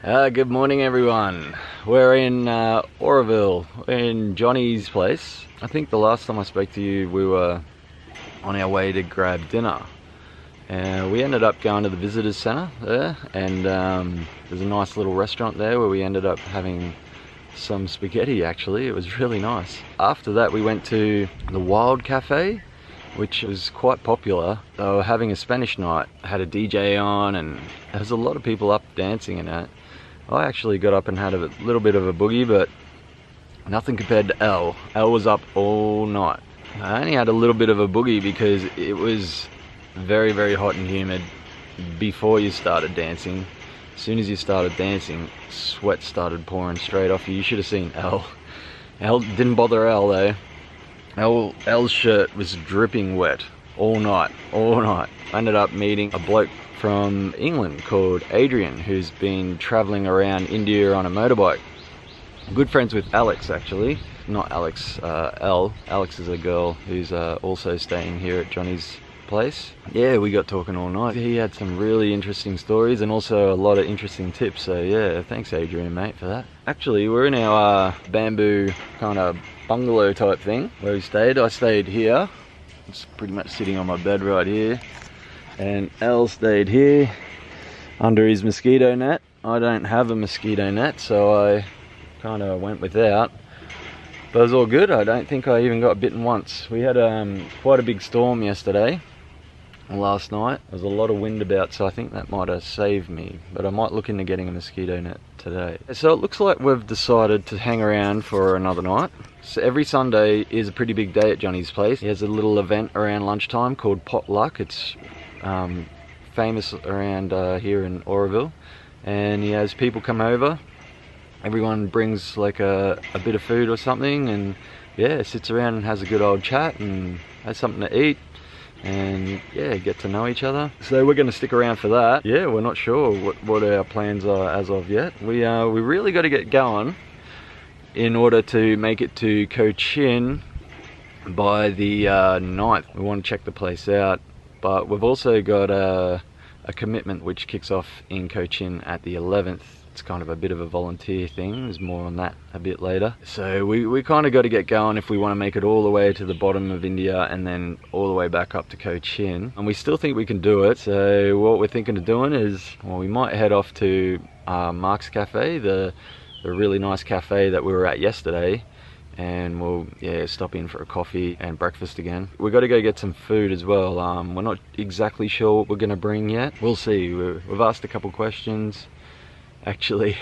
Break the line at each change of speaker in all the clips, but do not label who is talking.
Good morning, everyone. We're in Auroville, in Johnny's place. I think the last time I spoke to you, we were on our way to grab dinner. We ended up going to the visitors centre there, and there's a nice little restaurant there where we ended up having some spaghetti. Actually, it was really nice. After that, we went to the Wild Cafe, which was quite popular. They were having a Spanish night, had a DJ on, and there was a lot of people up dancing and that. I actually got up and had a little bit of a boogie, but nothing compared to Elle. Elle was up all night. I only had a little bit of a boogie because it was very, very hot and humid before you started dancing. As soon as you started dancing, sweat started pouring straight off you. You should have seen Elle. Elle didn't bother Elle though. Elle's shirt was dripping wet all night. I ended up meeting a bloke from England called Adrian, who's been traveling around India on a motorbike. Good friends with Alex, actually. Not Alex, Elle. Alex is a girl who's also staying here at Johnny's place. Yeah, we got talking all night. He had some really interesting stories and also a lot of interesting tips. So yeah, thanks Adrian, mate, for that. Actually, we're in our bamboo kind of bungalow type thing where we stayed. I stayed here. It's pretty much sitting on my bed right here. And Elle stayed here under his mosquito net. I don't have a mosquito net, so I kind of went without. But it was all good. I don't think I even got bitten once. We had quite a big storm yesterday. Last night there was a lot of wind about, so I think that might have saved me, but I might look into getting a mosquito net today. So it looks like we've decided to hang around for another night. So every Sunday is a pretty big day at Johnny's place. He has a little event around lunchtime called Potluck. It's famous around here in Auroville, and he has people come over. Everyone brings like a bit of food or something, and yeah, sits around and has a good old chat and has something to eat. And yeah, get to know each other. So we're going to stick around for that. Yeah, we're not sure what our plans are as of yet. We really got to get going in order to make it to Cochin by the 9th. We want to check the place out, but we've also got a commitment which kicks off in Cochin at the 11th. It's kind of a bit of a volunteer thing. There's more on that a bit later. So we kind of got to get going if we want to make it all the way to the bottom of India and then all the way back up to Cochin. And we still think we can do it. So what we're thinking of doing is, well, we might head off to Mark's Cafe, the really nice cafe that we were at yesterday. And we'll stop in for a coffee and breakfast again. We've got to go get some food as well. We're not exactly sure what we're going to bring yet. We'll see. We've asked a couple questions. Actually,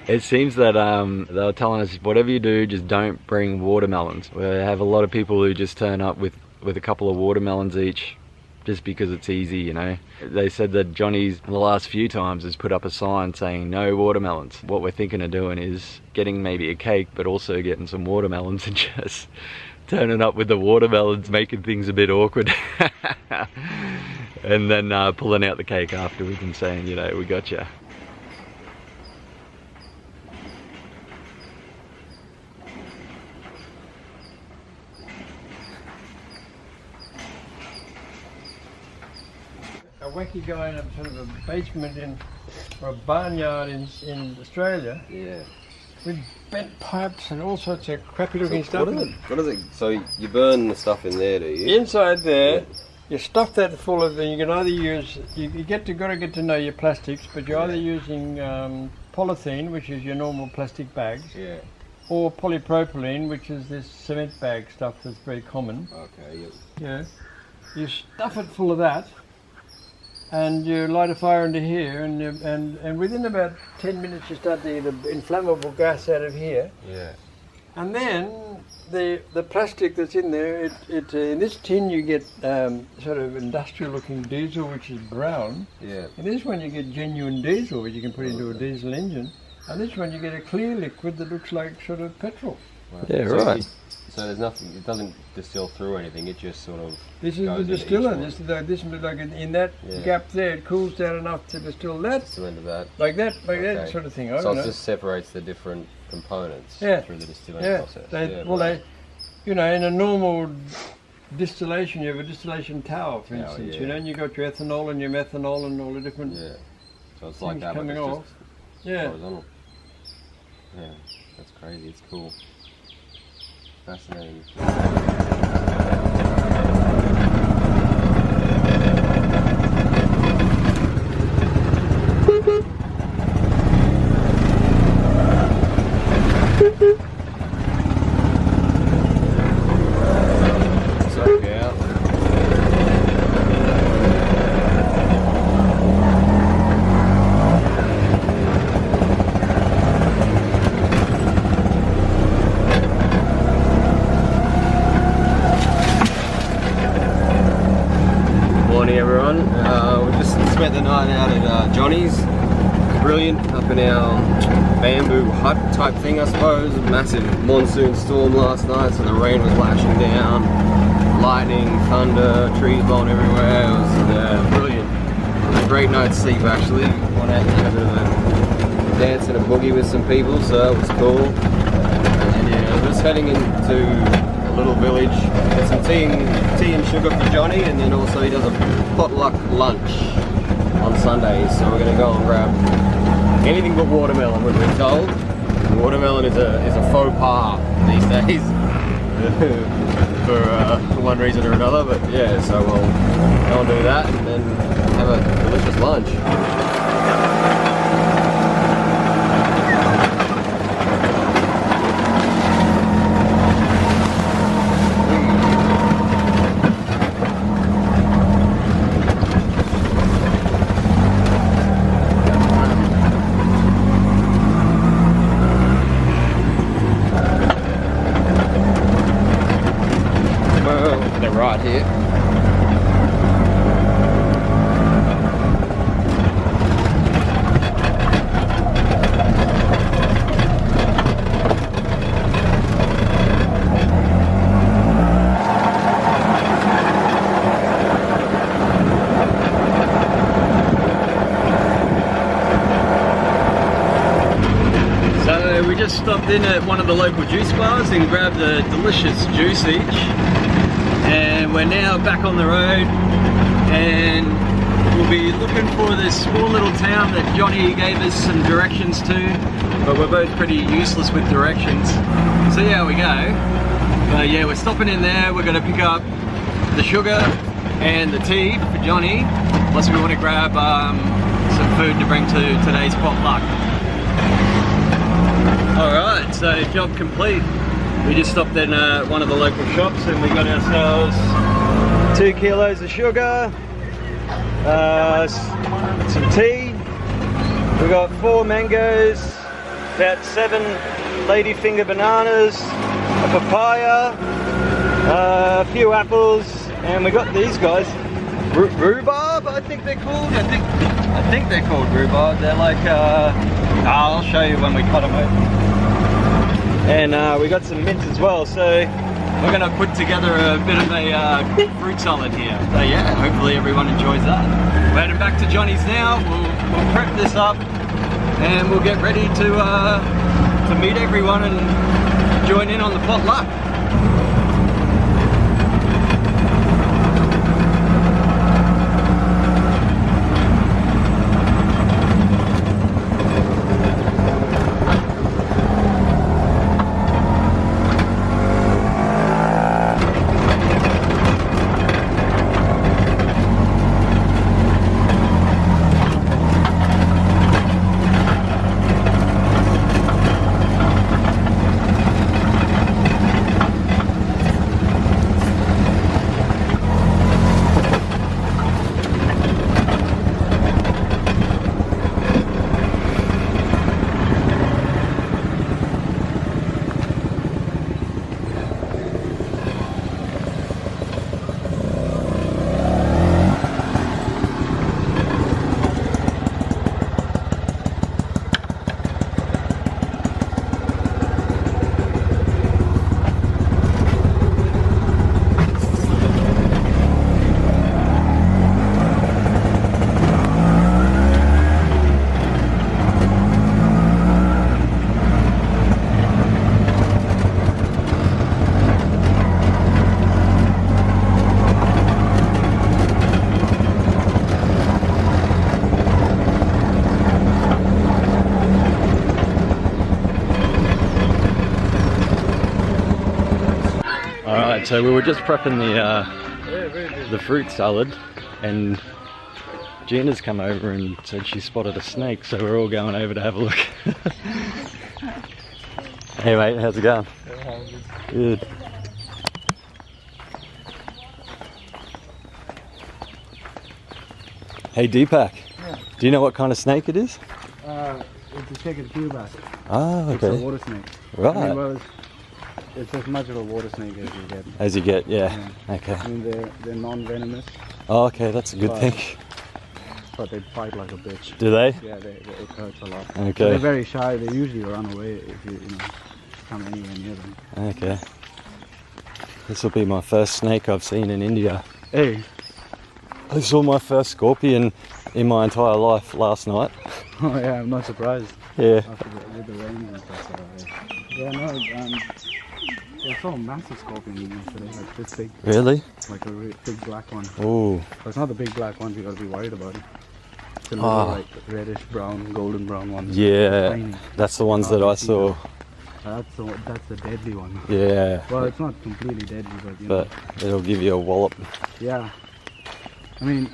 it seems that they were telling us, whatever you do, just don't bring watermelons. We have a lot of people who just turn up with a couple of watermelons each, just because it's easy, you know. They said that Johnny's, the last few times, has put up a sign saying no watermelons. What we're thinking of doing is getting maybe a cake, but also getting some watermelons and just turning up with the watermelons, making things a bit awkward. And then pulling out the cake afterwards and saying, you know, we got you.
A wacky guy in a sort of a basement or a barnyard in Australia.
Yeah.
With bent pipes and all sorts of crappy looking stuff.
What is it? So you burn the stuff in there, do you?
Inside there, you stuff that full of, you can either use, you got to get to know your plastics, but you're either using polythene, which is your normal plastic bags, or polypropylene, which is this cement bag stuff that's very common.
Okay, yep.
Yeah. You stuff it full of that, and you light a fire under here, and within about 10 minutes you start the inflammable gas out of here.
Yeah.
And then the plastic that's in there, in this tin you get sort of industrial looking diesel, which is brown.
Yeah.
In this one you get genuine diesel, which you can put into a diesel engine. And this one you get a clear liquid that looks like sort of petrol.
Right.
Yeah, right.
So there's nothing, it doesn't distill through anything, it just sort of
This is the distiller. This is like in that gap there, it cools down enough to distill that.
Distill into that.
Like that sort of thing.
So it just separates the different components through the distilling process.
They, you know, in a normal distillation, you have a distillation tower, for instance, you know, and you got your ethanol and your methanol and all the different
So it's like that,
coming off. Yeah.
Horizontal. Yeah, that's crazy. It's cool. Fascinating. Spent the night out at Johnny's. Brilliant, up in our bamboo hut type thing, I suppose. Massive monsoon storm last night, so the rain was lashing down, lightning, thunder, trees blowing everywhere. It was brilliant. It was a great night's sleep actually. Went out and had a bit of a dance and a boogie with some people, so it was cool. And yeah, we're just heading into a little village, get some tea and sugar for Johnny, and then also he does a potluck lunch on Sundays, so we're going to go and grab anything but watermelon, we've been told. Watermelon is a faux pas these days for one reason or another, but yeah, so we'll go and do that and then have a delicious lunch. Right here.
So we just stopped in at one of the local juice bars and grabbed a delicious juice each. And we're now back on the road, and we'll be looking for this small little town that Johnny gave us some directions to, but we're both pretty useless with directions. So yeah, we go. But yeah, we're stopping in there. We're going to pick up the sugar and the tea for Johnny, plus we want to grab some food to bring to today's potluck. Alright, so job complete. We just stopped in one of the local shops and we got ourselves 2 kilos of sugar, some tea, we got 4 mangoes, about 7 ladyfinger bananas, a papaya, a few apples, and we got these guys, rhubarb I think they're called, I think they're called rhubarb. They're like, I'll show you when we cut them open. And we got some mint as well, so we're going to put together a bit of a fruit salad here. So yeah, hopefully everyone enjoys that. We're heading back to Johnny's now. We'll prep this up and we'll get ready to meet everyone and join in on the potluck. Alright, so we were just prepping the fruit salad, and Gina's come over and said she spotted a snake, so we're all going over to have a look. Hey mate, how's it going? Good. Hey Deepak, do you know what kind of snake it is?
It's a chicken keelback.
Ah, okay.
It's a water snake.
Right.
I mean, well, it's as much of a water snake as you get.
As you get, yeah. Okay.
I mean, they're non-venomous,
Oh, okay, that's a good thing.
but they fight like a bitch.
Do they?
Yeah, it hurts a lot.
Okay.
So they're very shy. They usually run away if you come anywhere near them.
Okay. This will be my first snake I've seen in India.
Hey.
I saw my first scorpion in my entire life last night.
Oh yeah, I'm not surprised.
Yeah.
After with the rain and stuff. Yeah, no, I saw a massive scorpion yesterday, like this big,
Really?
like a big black one.
Oh.
But it's not the big black ones you gotta be worried about it. It's a little like reddish brown, golden brown one.
Yeah.
Tiny.
That's the ones that I saw.
That's the deadly one.
Yeah.
Well, it's not completely deadly, but you know.
But it'll give you a wallop.
Yeah. I mean,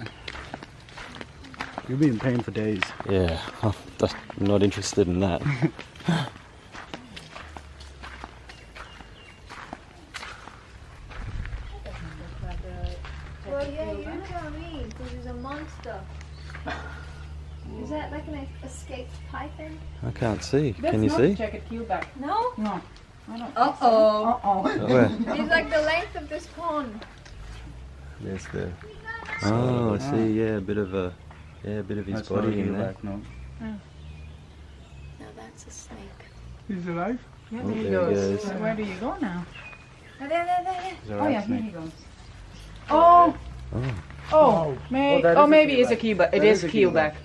you'll be in pain for days.
Yeah. I'm not interested in that.
Well, yeah, you know what I mean, because he's a monster. Is that like an escaped python?
I can't see.
That's
Can you
not
see?
checkered keelback.
No?
No. I don't.
Uh-oh.
Uh-oh.
Where?
He's like the length of this pond.
There's the.
Oh, I see. Yeah, a bit of his
That's
body
not a
in there.
keelback, no.
No, that's a snake.
He's alive?
Yeah,
Oh,
there he
there he
goes.
goes.
Where do you go now?
Oh, there.
He's a
Oh
rat
yeah, here
snake.
he goes. Oh.
Oh, that
Oh,
is a
maybe it's a
keelback.
keelback. It
That
is
is a
keelback.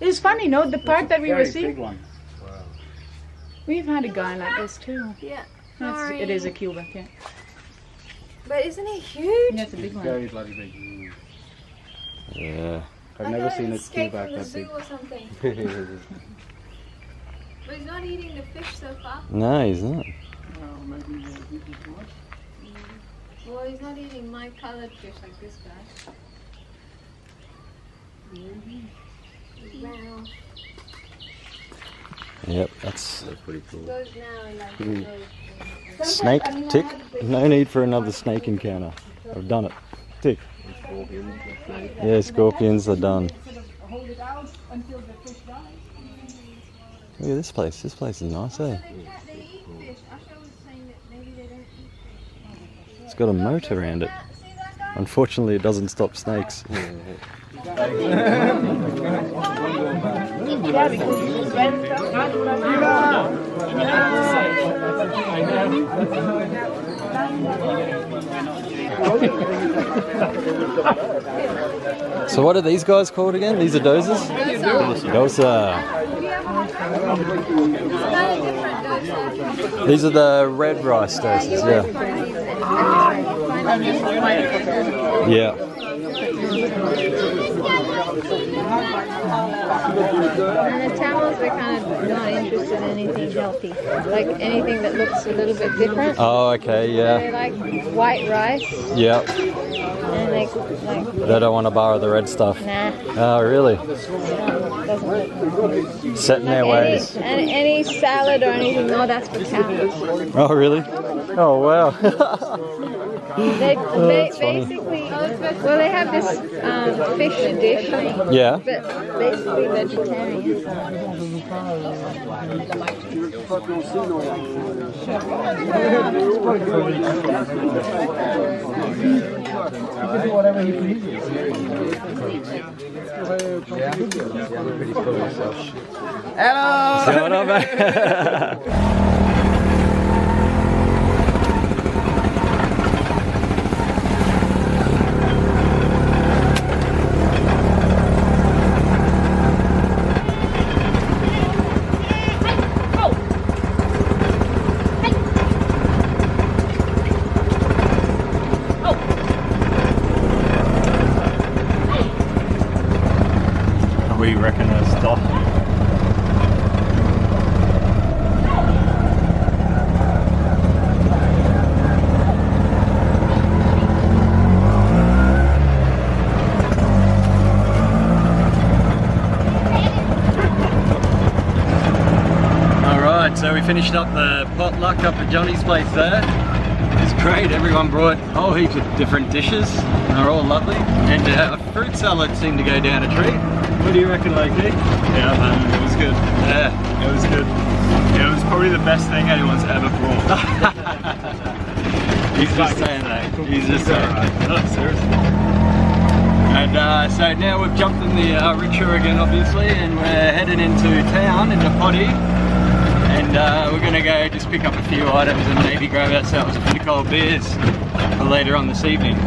It's funny, no? The part that we were
Very
seeing,
big one.
we've had a guy like this too.
Yeah.
It is a keelback, yeah.
But isn't he huge?
That's a big one.
Very bloody big.
Yeah.
I've
I
never
thought
seen
he
a
escaped
keelback
from the
that
zoo
big.
or something. But he's not eating the fish so far.
No, he's not.
Well, he's not eating my colored fish like this guy. Wow.
Yep, that's
Pretty cool.
Goes now in like those.
snake. Tick. No need for another snake encounter. I've done it. Tick.
Scorpions,
Yeah, scorpions are done.
Hold it out until the fish dies.
Look at this place. This place is nice, eh?
They eat fish. Asha was saying that maybe they don't eat fish.
It's got a moat around it.
See that guy?
Unfortunately, it doesn't stop snakes.
Yeah, because it's red.
So what are these guys called again? These are dozers? Dosa. These are the red rice dosas, yeah. Yeah.
And the Tamils are kind of not interested in anything healthy. Like anything that looks a little bit different.
Oh, okay,
They
yeah.
like white rice
Yeah.
and
They don't want to borrow the red stuff.
nah,
Oh, really?
doesn't look
Set in their ways.
any salad or anything, no, that's for cows.
Oh, really? Oh, wow.
They
that's funny.
basically, well, they have this fish dish,
Yeah.
but basically vegetarian.
Hello!
What's going on, mate? We reckon it's stop. Alright, so we finished up the potluck up at Johnny's place there. It's great, everyone brought a whole heap of different dishes. They're all lovely. And a fruit salad seemed to go down a treat. What do you reckon, Loki?
Yeah, man, it was good.
Yeah.
It was good. It was probably the best thing anyone's ever brought.
He's just saying that. He's just saying that.
No, seriously.
And so now we've jumped in the rickshaw again, obviously, and we're heading into town, into Potty. And we're going to go just pick up a few items and maybe grab ourselves a few cold beers for later on this evening.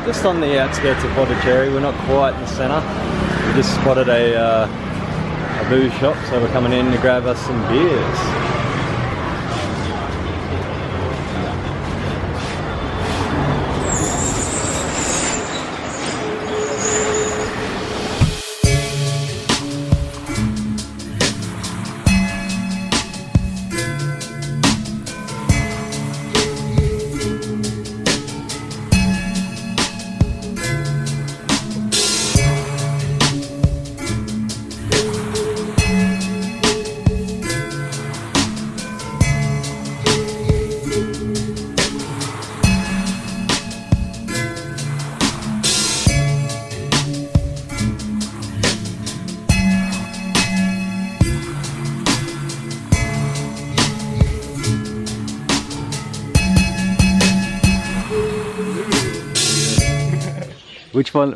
Just on the outskirts of Pottercherry, we're not quite in the centre. We just spotted a booze shop, so we're coming in to grab us some beers.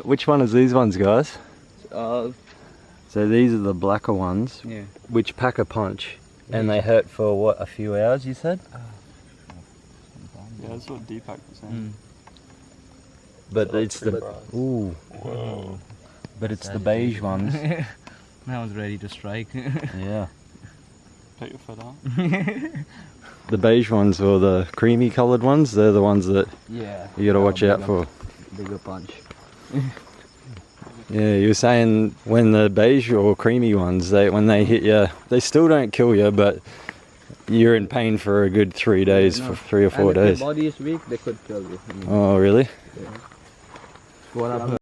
Which one is these ones, guys? So these are the blacker ones,
Yeah.
which pack a punch, and they hurt for what, a few hours, you said?
Yeah, that's what Deepak was saying.
But it's the ooh,
Whoa.
but it's the beige ones.
I was ready to strike.
Yeah,
Take your foot out.
the beige ones or the creamy coloured ones. They're the ones that
Yeah.
you got to watch out for.
Bigger punch.
Yeah, you were saying when the beige or creamy ones, when they hit you, they still don't kill you, but you're in pain for a good 3 days, for 3 or 4 days.
If your body is weak, they could kill you.
Oh, really?
What happened?